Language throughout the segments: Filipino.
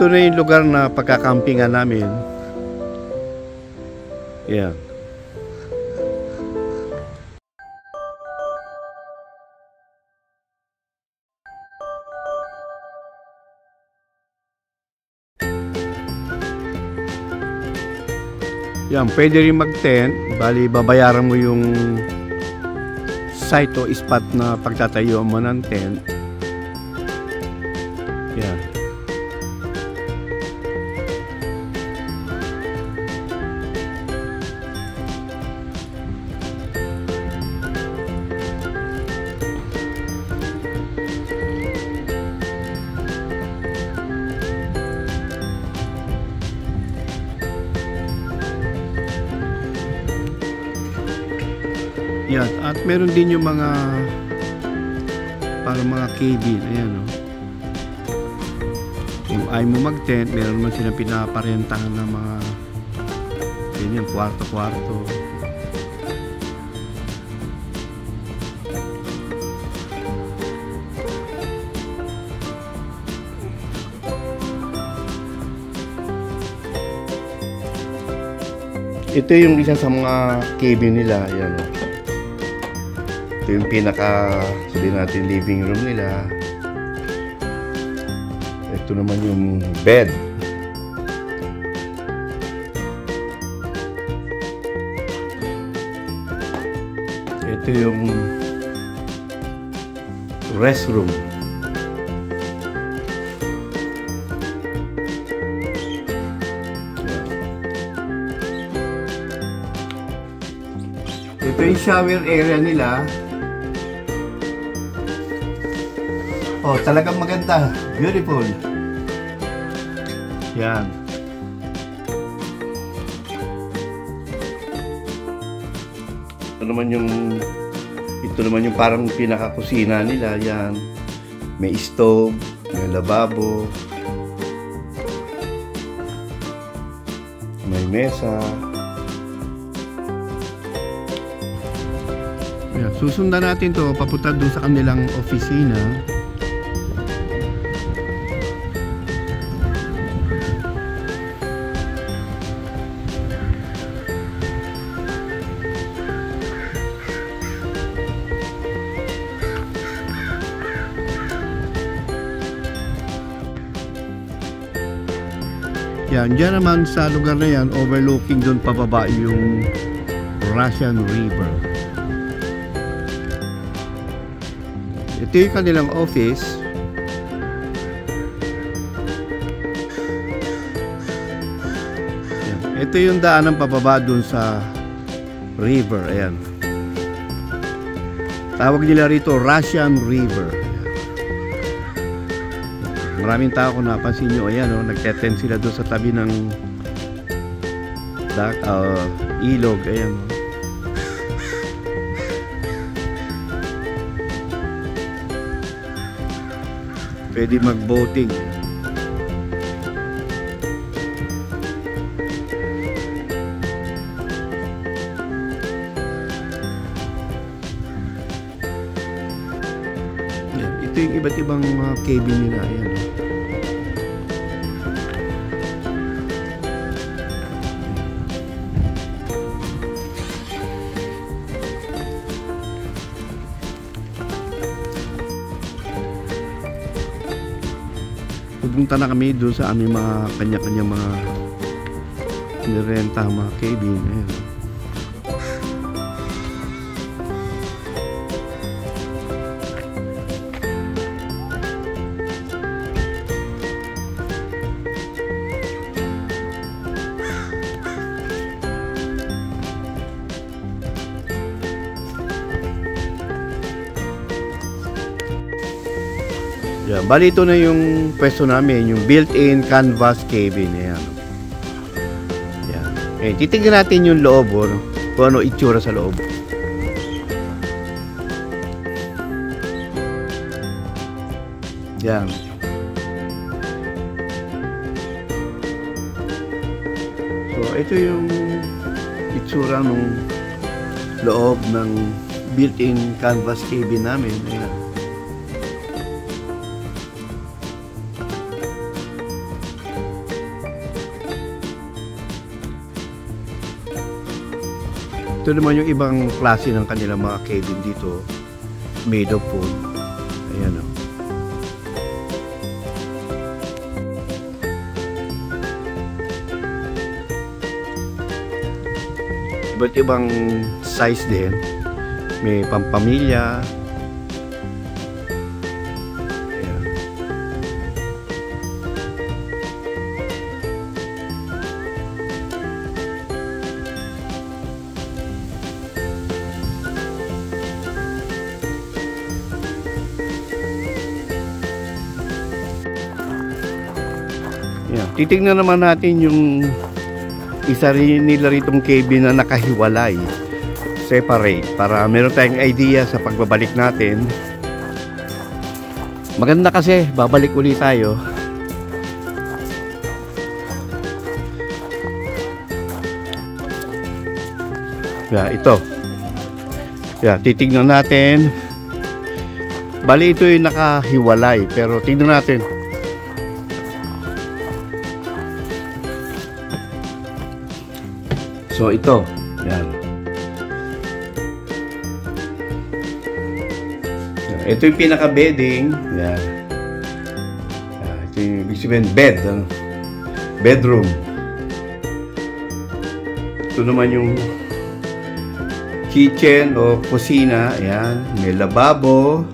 Ito na yung lugar na pagkakampingan namin. Yan. Yan, pwede rin mag-tent. Bali, babayaran mo yung site o spot na pagtatayo mo ng tent. Yan. Yan, at meron din yung mga para mga cabin, ayan o. Kung ayaw mo mag-tent, meron naman silang pinaparentahan ng mga ganyan, kwarto-kwarto. Ito yung isa sa mga cabin nila, ayan o. Ito yung pinaka, sabihin natin, living room nila. Ito naman yung bed. Ito yung restroom. Ito yung shower area nila. Oh, talagang maganda. Beautiful. Yan. Ito naman yung parang pinaka-kusina nila. Yan. May stove, may lababo, may mesa. Yan. Susundan natin to papunta doon sa kanilang opisina. Yan, dyan naman sa lugar na yan, overlooking doon pababa yung Russian River. Ito yung kanilang office. Yan. Ito yung daan ng pababa doon sa river. Ayan. Tawag nila rito Russian River. Maraming tao kung napansin nyo, ayan o, nagte-tent sila doon sa tabi ng ilog, ayan o. Pwede mag-boating. Ito yung iba't ibang cabin nila, ayan o. Pupunta na kami doon sa aming mga kanya-kanya mga nirenta, mga cabin. Ayan. Yeah, bali ito na yung pwesto namin, yung built-in canvas cabin. Ayan. Ayan. Eh, titignan natin yung loob, no? Kung ano itsura sa loob. Ayan. So, ito yung itsura ng loob ng built-in canvas cabin namin. Ayan. Ito naman yung ibang klase ng kanilang mga cabin dito, made of wood. Ayan o. Iba't ibang size din. May pampamilya. Ayan. Ayan. Titignan naman natin yung isa rin nila ritong cabin na nakahiwalay, separate, para meron tayong idea sa pagbabalik natin. Maganda kasi babalik ulit tayo. Ito. Titignan natin. Bali ito yung nakahiwalay, pero tignan natin. So ito, yan. Ito yung pinaka-bedding. Yan. Ito yung ibig sabihin bed. Bedroom. Ito naman yung kitchen o kusina. Yan. May lababo.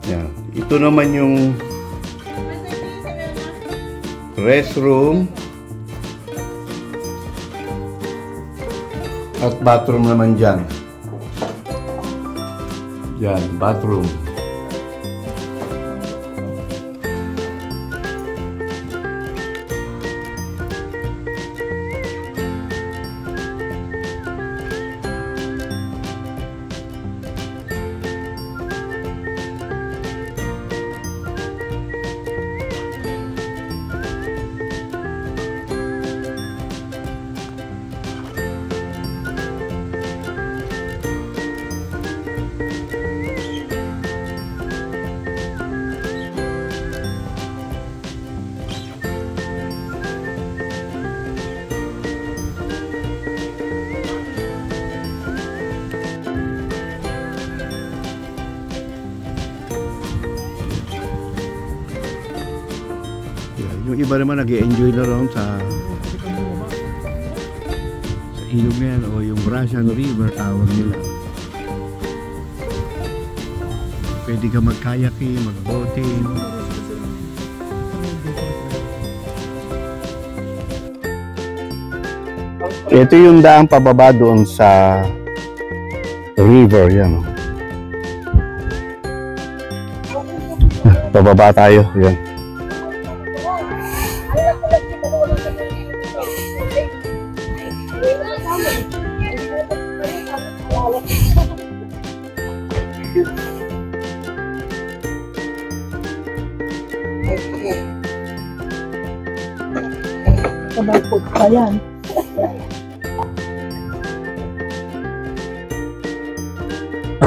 Yan. Ito naman yung restroom at bathroom naman dyan. Yan, bathroom. Yung iba naman nag-i-enjoy na ron sa ilog na yan, o yung Russian River tawag nila. Pwede ka mag-kayaking, mag-boating. Ito yung daang pababa doon sa river, yan. Pababa tayo, yan. Kabapot pa yan.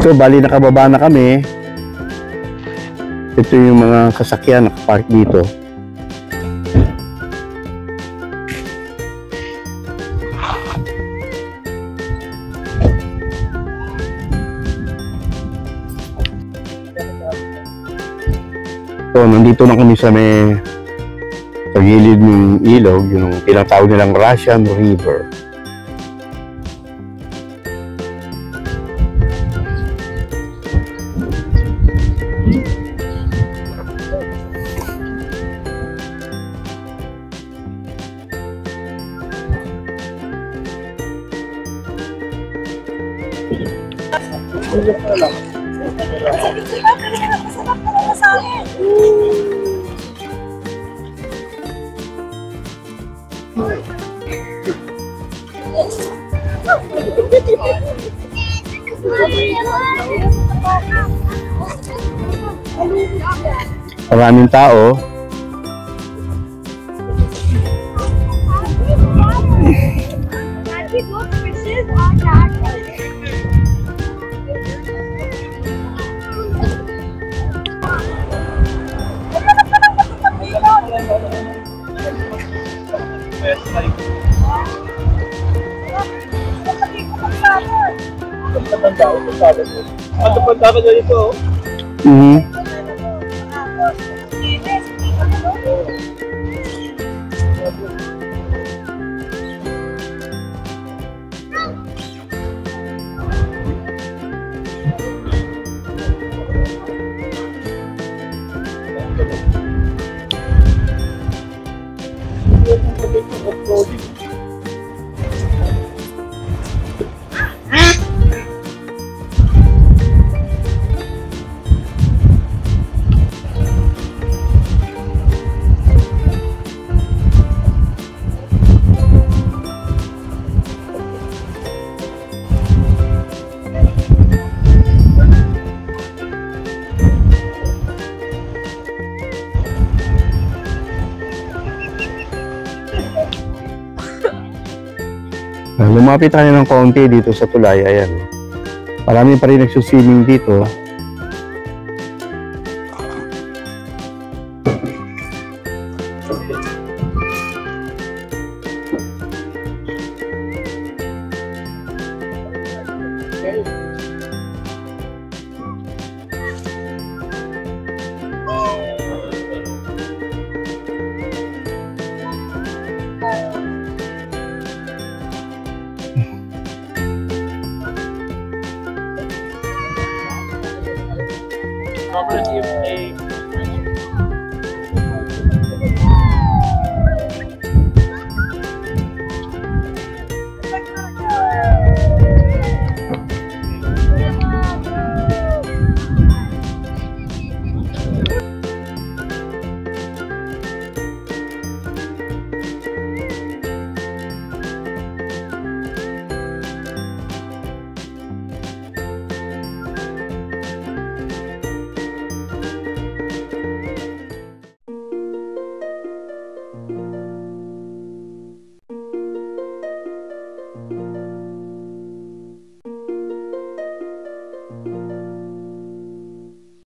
So, bali nakababa na kami. Ito yung mga sasakyan nakapark dito. So, nandito na kami sa gilid ng ilog, yung tinatawag nilang Russian River. Maraming tao. Ano pa dapat dito? Mhm. Lumapit tayo ng kaunti dito sa tulay, ayan. Marami pa rin nagsuswimming dito. Sobrang